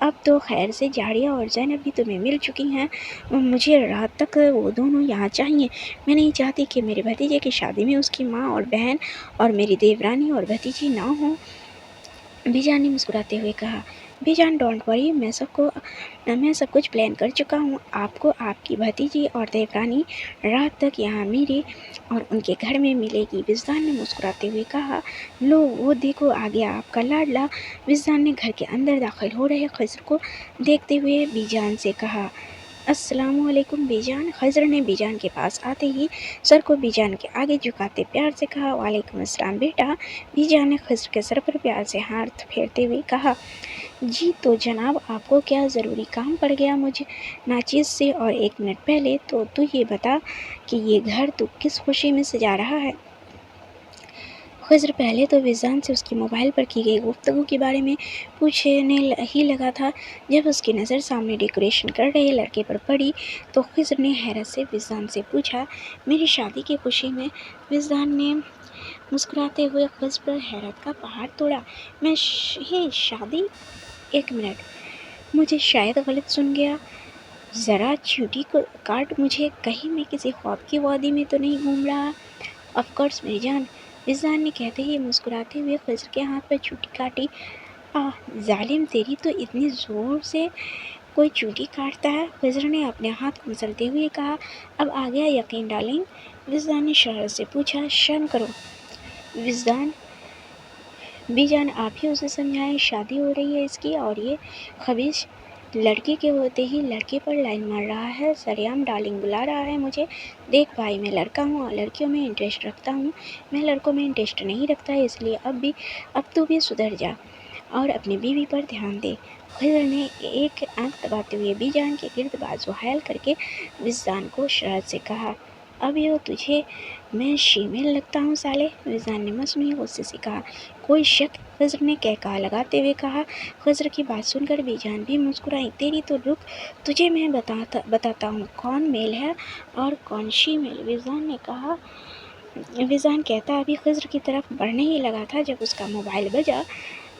اب تو خیر سے جاریہ اور زینب بھی تمہیں مل چکی ہیں، مجھے رات تک وہ دونوں یہاں چاہیے۔ میں نہیں چاہتی کہ میرے بھتیجے کی شادی میں اس کی ماں اور بہن اور میری دیورانی اور بھتیجی نہ ہوں۔ بی جان نے مسکراتے ہوئے کہا، بی جان ڈونٹ وری، میں سب کچھ پلان کر چکا ہوں۔ آپ کو آپ کی بھتیجی اور دیورانی رات تک یہاں میرے اور ان کے گھر میں ملے گی۔ وجدان نے مسکراتے ہوئے کہا، لو وہ دیکھو آ گیا آپ کا لاڈلا۔ وجدان نے گھر کے اندر داخل ہو رہے خضر کو دیکھتے ہوئے بی جان سے کہا، السلام علیکم بی جان۔ خضر نے بی جان کے پاس آتے ہی سر کو بی جان کے آگے جھکاتے پیار سے کہا، وعلیکم السلام بیٹا۔ بی جان نے خضر کے سر پر پیار سے ہاتھ پھیرتے ہوئے کہا، جی تو جناب آپ کو کیا ضروری کام پڑ گیا مجھے ناچیز سے؟ اور ایک منٹ پہلے تو یہ بتا کہ یہ گھر تو کس خوشی میں سجا رہا ہے؟ خضر پہلے تو وجدان سے اس کی موبائل پر کی گئی گفتگو کے بارے میں پوچھنے ہی لگا تھا، جب اس کی نظر سامنے ڈیکوریشن کر رہے لڑکے پر پڑی تو خضر نے حیرت سے وجدان سے پوچھا، میری شادی کی خوشی میں؟ وجدان نے مسکراتے ہوئے خضر پر حیرت کا پہاڑ توڑا، میں شادی؟ ایک منٹ، مجھے شاید غلط سن گیا، ذرا چیوٹی کاٹ مجھے، کہیں میں کسی خواب کی وادی میں تو نہیں گھوم رہا؟ آف کورس میری جان، وجدان نے کہتے ہی مسکراتے ہوئے خضر کے ہاتھ پر چوٹی کاٹی۔ ظالم، تیری تو اتنی زور سے کوئی چوٹی کاٹتا ہے؟ خضر نے اپنے ہاتھ کو مسلتے ہوئے کہا، اب آ گیا یقین ڈارلنگ؟ وجدان نے شرارت سے پوچھا، شرم کرو وجدان، بی جان آپ ہی اسے سمجھائیں، شادی ہو رہی ہے اس کی اور یہ خبیث لڑکی کے ہوتے ہی لڑکے پر لائن مار رہا ہے، سریعام ڈارلنگ بلا رہا ہے مجھے۔ دیکھ بھائی، میں لڑکا ہوں اور لڑکیوں میں انٹرسٹ رکھتا ہوں، میں لڑکوں میں انٹرسٹ نہیں رکھتا، اس لیے اب تو بھی سدھر جا اور اپنی بیوی پر دھیان دے۔ خضر نے ایک آنکھ دباتے ہوئے بی جان کے گرد بازو حائل کر کے وجدان کو شرارت سے کہا، اب یہ تجھے میں شیمل لگتا ہوں سالے؟ وجدان نے مصنوعی غصے سے کہا، کوئی شک؟ خضر نے کہکہا لگاتے ہوئے کہا۔ خضر کی بات سن کر بی جان بھی مسکرائی، تیری تو رک، تجھے میں بتاتا ہوں کون میل ہے اور کون شیمل، وجدان نے کہا۔ وجدان کہتا ابھی خضر کی طرف بڑھنے ہی لگا تھا جب اس کا موبائل بجا،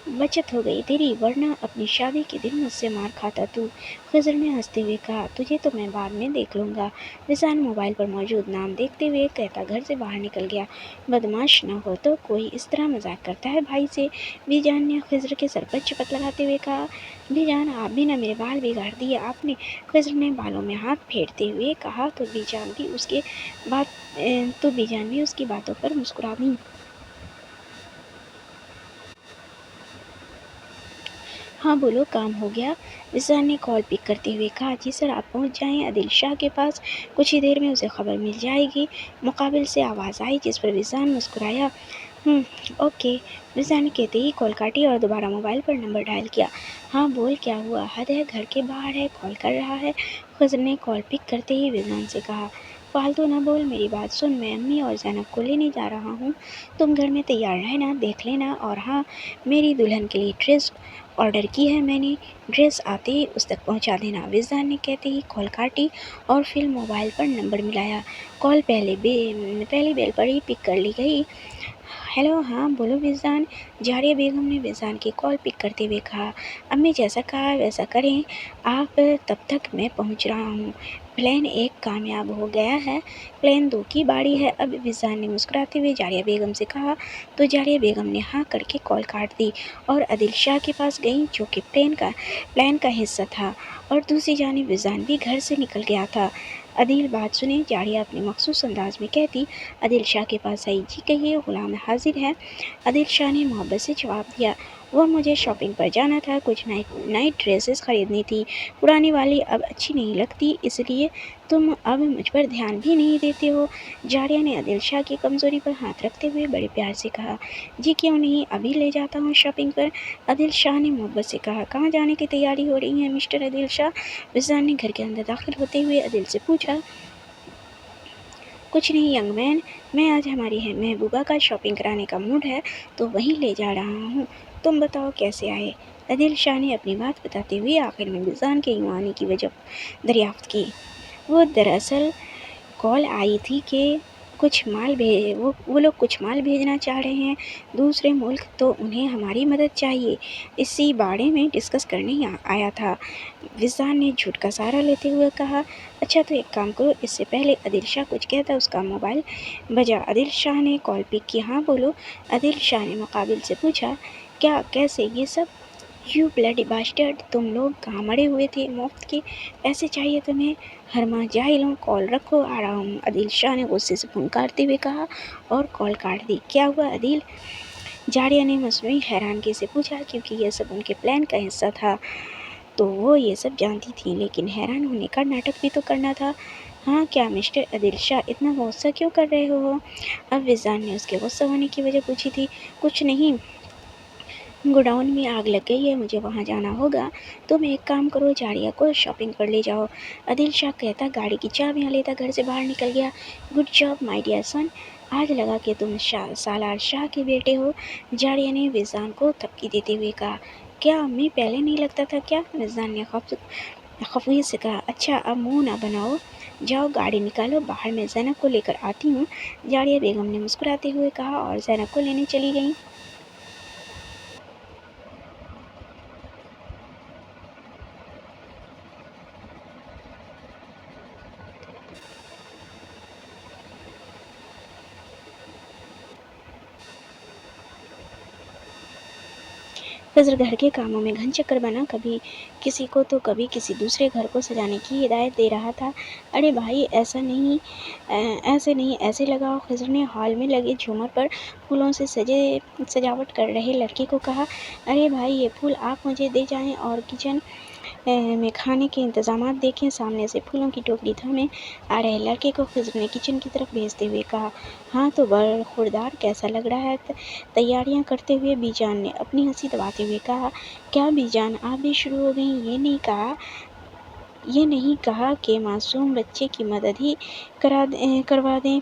بچت ہو گئی تیری، ورنہ اپنی شادی کے دن مجھ سے مار کھاتا تو۔ خضر نے ہنستے ہوئے کہا، تجھے تو میں بعد میں دیکھ لوں گا۔ وجدان موبائل پر موجود نام دیکھتے ہوئے کہتا گھر سے باہر نکل گیا، بدمعاش نہ ہو تو کوئی اس طرح مذاق کرتا ہے بھائی سے؟ بی جان نے خضر کے سر پر چپت لگاتے ہوئے کہا، بی جان آپ بھی نہ میرے بال بگاڑ دیے آپ نے، خضر نے بالوں میں ہاتھ پھیرتے ہوئے کہا تو بی جان بھی اس کی باتوں پر مسکرا دیں۔ ہاں بولو، کام ہو گیا؟ وجدان نے کال پک کرتے ہوئے کہا، جی سر آپ پہنچ جائیں عادل شاہ کے پاس، کچھ ہی دیر میں اسے خبر مل جائے گی۔ مقابل سے آواز آئی جس پر وجدان مسکرایا، اوکے۔ وجدان نے کہتے ہی کال کاٹی اور دوبارہ موبائل پر نمبر ڈائل کیا۔ ہاں بول، کیا ہوا؟ حد ہے، گھر کے باہر ہے، کال کر رہا ہے۔ خضر نے کال پک کرتے ہی وجدان سے کہا، فالتو نہ بول، میری بات سن، میں امی اور زینب کو لینے جا رہا ہوں، تم گھر میں تیار رہنا، دیکھ لینا، اور ہاں میری دلہن کے لیے ڈریس آرڈر کی ہے میں نے، ڈریس آتے ہی اس تک پہنچا دینا۔ وجدان نے کہتے ہی کال کاٹی اور پھر موبائل پر نمبر ملایا، کال پہلی بیل پر ہی پک کر لی گئی۔ ہیلو، ہاں بولو وجدان، جاریہ بیگم نے وجدان کی کال پک کرتے ہوئے کہا، امی جیسا کہا ویسا کریں آپ، تب تک میں پہنچ رہا ہوں۔ پلان 1 کامیاب ہو گیا ہے، پلان 2 کی باری ہے اب، وجدان نے مسکراتے ہوئے جاریہ بیگم سے کہا تو جاریہ بیگم نے ہاں کر کے کال کاٹ دی اور عادل شاہ کے پاس گئیں جو کہ پلان کا حصہ تھا، اور دوسری جانب وجدان بھی گھر سے نکل گیا تھا۔ عادل بات سنیں، جاریہ اپنے مخصوص انداز میں کہتی۔ عادل شاہ کے پاس آئی، جی کہیے غلام حاضر ہے، عادل شاہ نے محبت سے جواب دیا، وہ مجھے شاپنگ پر جانا تھا، کچھ نئی ڈریسز خریدنی تھی، پرانی والی اب اچھی نہیں لگتی، اس لیے تم اب مجھ پر دھیان بھی نہیں دیتے ہو۔ جاریہ نے عادل شاہ کی کمزوری پر ہاتھ رکھتے ہوئے بڑے پیار سے کہا، جی کیوں نہیں، ابھی لے جاتا ہوں شاپنگ پر۔ عادل شاہ نے محبت سے کہا، کہاں جانے کی تیاری ہو رہی ہے مسٹر عادل شاہ؟ وجدان نے گھر کے اندر داخل ہوتے ہوئے عادل سے پوچھا۔ کچھ نہیں ینگ مین، میں آج ہماری محبوبہ کا شاپنگ کرانے کا موڈ ہے تو وہیں لے جا رہا ہوں، تم بتاؤ کیسے آئے؟ عادل شاہ نے اپنی بات بتاتے ہوئے آخر میں وجدان کے یوں آنے کی وجہ دریافت کی۔ وہ دراصل کال آئی تھی کہ وہ لوگ کچھ مال بھیجنا چاہ رہے ہیں دوسرے ملک، تو انہیں ہماری مدد چاہیے، اسی بارے میں ڈسکس کرنے آیا تھا۔ وزان نے جھوٹ کا سہارا لیتے ہوئے کہا، اچھا تو ایک کام کرو، اس سے پہلے عادل شاہ کچھ کہتا اس کا موبائل بجا۔ عادل شاہ نے کال پک کی۔ ہاں بولو۔ عادل شاہ نے مقابل سے پوچھا، کیا کیسے یہ سب؟ یو بلڈی باسٹرڈ، تم لوگ کہاں مڑے ہوئے تھے؟ مفت کے پیسے چاہیے تمہیں؟ ہرما جاہلوں، کال رکھو، آ رہا ہوں۔ عادل شاہ نے غصے سے پھنکارتے ہوئے کہا اور کال کاٹ دی۔ کیا ہوا عادل؟ جاریہ نے مصنوعی حیرانگی سے پوچھا، کیونکہ یہ سب ان کے پلان کا حصہ تھا تو وہ یہ سب جانتی تھیں، لیکن حیران ہونے کا ناٹک بھی تو کرنا تھا۔ ہاں، کیا مسٹر عادل شاہ اتنا غصہ کیوں کر رہے ہو؟ اب وزان نے اس کے غصہ ہونے کی وجہ پوچھی تھی۔ کچھ نہیں، گوڈاؤن میں آگ لگ گئی ہے، مجھے وہاں جانا ہوگا۔ تم ایک کام کرو، جاریہ کو شاپنگ پر لے جاؤ۔ عادل شاہ کہتا گاڑی کی چابیاں لیتا گھر سے باہر نکل گیا۔ گڈ جاب مائی ڈیئر سن، آج لگا کہ تم سالار شاہ کے بیٹے ہو، جاریہ نے وزان کو تھپکی دیتے ہوئے کہا۔ کیا امی پہلے نہیں لگتا تھا کیا؟ وزان نے خفگی سے کہا۔ اچھا اب منہ نہ بناؤ، جاؤ گاڑی نکالو باہر، میں زینب کو لے کر آتی ہوں، جاریہ بیگم نے مسکراتے ہوئے کہا اور زینب کو لینے چلی گئیں۔ خضر گھر کے کاموں میں گھن چکر بنا، کبھی کسی کو تو کبھی کسی دوسرے گھر کو سجانے کی ہدایت دے رہا تھا۔ ارے بھائی ایسے نہیں، ایسے لگاؤ۔ خضر نے ہال میں لگے جھومر پر پھولوں سے سجاوٹ کر رہے لڑکے کو کہا۔ ارے بھائی یہ پھول آپ مجھے دے جائیں اور کچن میں کھانے کے انتظامات دیکھیں۔ سامنے سے پھولوں کی ٹوکری تھامے آ رہے لڑکے کو خضر نے کچن کی طرف بھیجتے ہوئے کہا۔ ہاں تو برخوردار، کیسا لگ رہا ہے؟ تیاریاں کرتے ہوئے بی جان نے اپنی ہنسی دباتے ہوئے کہا۔ کیا بی جان آپ بھی شروع ہو گئیں؟ یہ نہیں کہا کہ معصوم بچے کی مدد ہی کروا دیں؟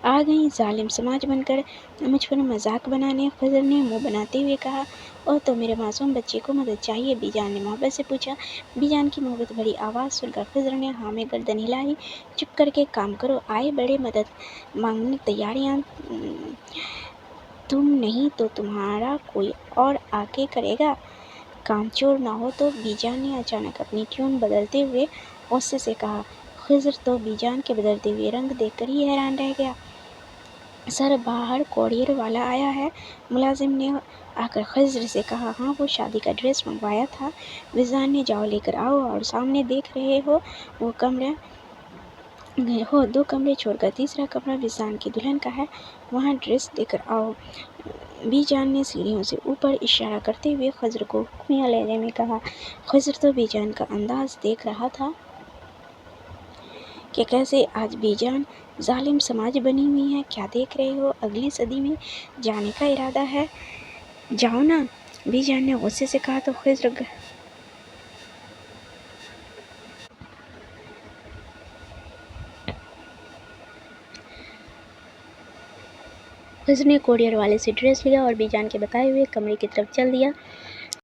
آ گئیں ظالم سماج بن کر مجھ پر مذاق بنانے؟ خضر نے منہ بناتے ہوئے کہا۔ اوہ تو میرے معصوم بچے کو مدد چاہیے؟ بی جان نے محبت سے پوچھا۔ بی جان کی محبت بھری آواز سن کر خضر نے ہاں میں گردن ہلائی۔ چپ کر کے کام کرو، آئے بڑے مدد مانگنے، تیاریاں تم نہیں تو تمہارا کوئی اور آ کے کرے گا، کام چور نہ ہو تو؟ بی جان نے اچانک اپنی ٹیون بدلتے ہوئے غصے سے کہا۔ خضر تو بی جان کے بدلتے ہوئے رنگ دیکھ کر ہی حیران رہ گیا۔ سر باہر کوریئر والا آیا ہے، ملازم نے آ کر خضر سے کہا۔ ہاں وہ شادی کا ڈریس منگوایا تھا، وزان نے جاؤ لے کر آؤ، اور سامنے دیکھ رہے ہو دو کمرے چھوڑ کر تیسرا کمرہ وزان کی دلہن کا ہے، وہاں ڈریس دے کر آؤ۔ بی جان نے سیڑھیوں سے اوپر اشارہ کرتے ہوئے خضر کو حکمیہ لہجے میں کہا۔ خضر تو بی جان کا انداز دیکھ رہا تھا کہ کیسے آج بی جان ظالم سماج بنی ہوئی ہیں۔ کیا دیکھ رہے ہو، اگلی صدی میں جانے کا ارادہ ہے؟ جاؤ نا، بی جان نے غصے سے کہا تو خضر نے کوریئر والے سے ڈریس لیا اور بی جان کے بتائے ہوئے کمرے کی طرف چل دیا۔